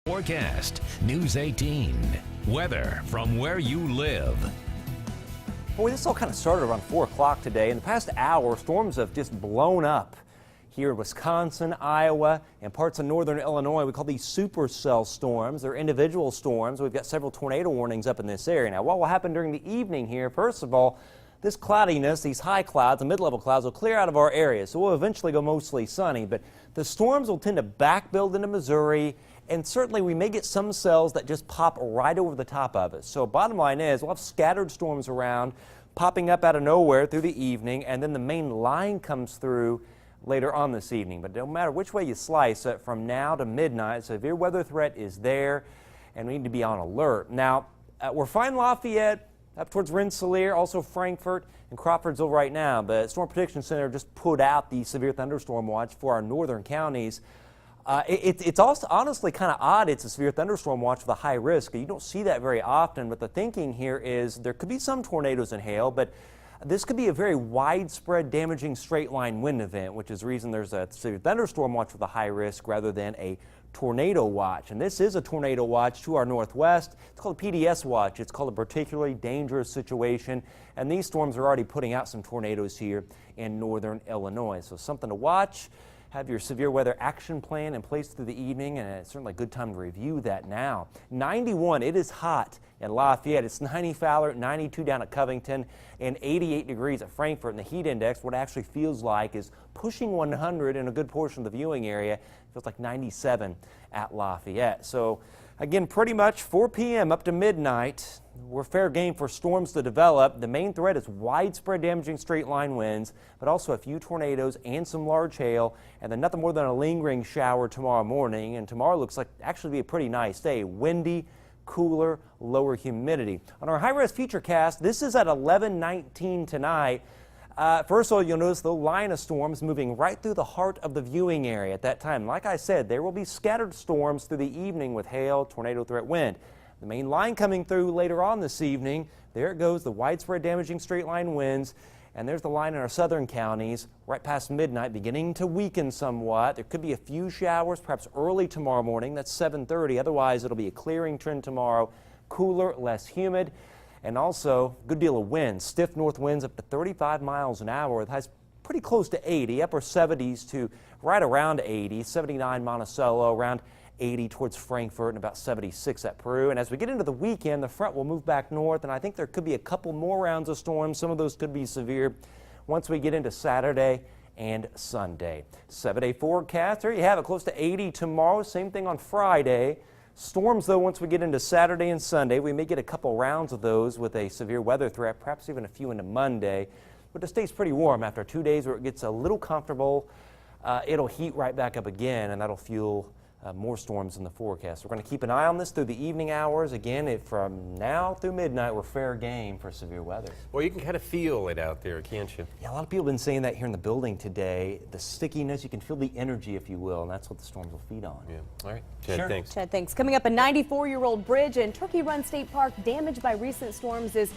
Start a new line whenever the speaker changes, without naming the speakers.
Forecast News 18. Weather from where you live.
Boy, this all kind of started around 4 o'clock today. In the past hour, storms have just blown up here in Wisconsin, Iowa, and parts of northern Illinois. We call these supercell storms. They're individual storms. We've got several tornado warnings up in this area. Now, what will happen during the evening here? First of all, this cloudiness, these high clouds, the mid-level clouds, will clear out of our area, so we'll eventually go mostly sunny. But the storms will tend to back build into Missouri, and certainly we may get some cells that just pop right over the top of us. So bottom line is we'll have scattered storms around, popping up out of nowhere through the evening, and then the main line comes through later on this evening. But no matter which way you slice it, from now to midnight, severe weather threat is there, and we need to be on alert. Now, we're fine Lafayette, up towards Rensselaer, also Frankfort and Crawfordsville right now, but Storm Prediction Center just put out the severe thunderstorm watch for our northern counties. It's also honestly kind of odd. It's a severe thunderstorm watch with a high risk. You don't see that very often, but the thinking here is there could be some tornadoes and hail, but this could be a very widespread damaging straight line wind event, which is the reason there's a severe thunderstorm watch with a high risk rather than a tornado watch. And this is a tornado watch to our northwest. It's called a PDS watch. It's called a particularly dangerous situation, and these storms are already putting out some tornadoes here in northern Illinois. So something to watch. Have your severe weather action plan in place through the evening, and it's certainly a good time to review that now. 91, it is hot in Lafayette. It's 90 Fowler, 92 down at Covington, and 88 degrees at Frankfort. And the heat index, what it actually feels like, is pushing 100 in a good portion of the viewing area. It feels like 97 at Lafayette. So again, pretty much 4 p.m. up to midnight, we're fair game for storms to develop. The main threat is widespread damaging straight line winds, but also a few tornadoes and some large hail, and then nothing more than a lingering shower tomorrow morning. And tomorrow looks like actually be a pretty nice day. Windy, cooler, lower humidity. On our high-res futurecast, this is at 11:19 tonight. First of all, you'll notice the line of storms moving right through the heart of the viewing area at that time. Like I said, there will be scattered storms through the evening with hail, tornado threat wind. The main line coming through later on this evening, there it goes, the widespread damaging straight line winds. And there's the line in our southern counties right past midnight, beginning to weaken somewhat. There could be a few showers, perhaps early tomorrow morning. That's 7:30. Otherwise, it'll be a clearing trend tomorrow, cooler, less humid. And also, good deal of wind, stiff north winds up to 35 miles an hour with highs pretty close to 80, upper 70s to right around 80, 79 Monticello, around 80 towards Frankfort, and about 76 at Peru. And as we get into the weekend, the front will move back north, and I think there could be a couple more rounds of storms. Some of those could be severe once we get into Saturday and Sunday. 7-day forecast, there you have it, close to 80 tomorrow. Same thing on Friday. Storms, though, once we get into Saturday and Sunday, we may get a couple rounds of those with a severe weather threat, perhaps even a few into Monday. But it stays pretty warm after 2 days where it gets a little comfortable. It'll heat right back up again, and that'll fuel more storms in the forecast. We're going to keep an eye on this through the evening hours. Again, from now through midnight, we're fair game for severe weather.
Well, you can kind of feel it out there, can't you?
Yeah, a lot of people have been saying that here in the building today. The stickiness, you can feel the energy, if you will, and that's what the storms will feed on.
Yeah. All right. Chad,
Sure.
thanks.
Chad, thanks. Coming up, a 94-year-old bridge in Turkey Run State Park damaged by recent storms is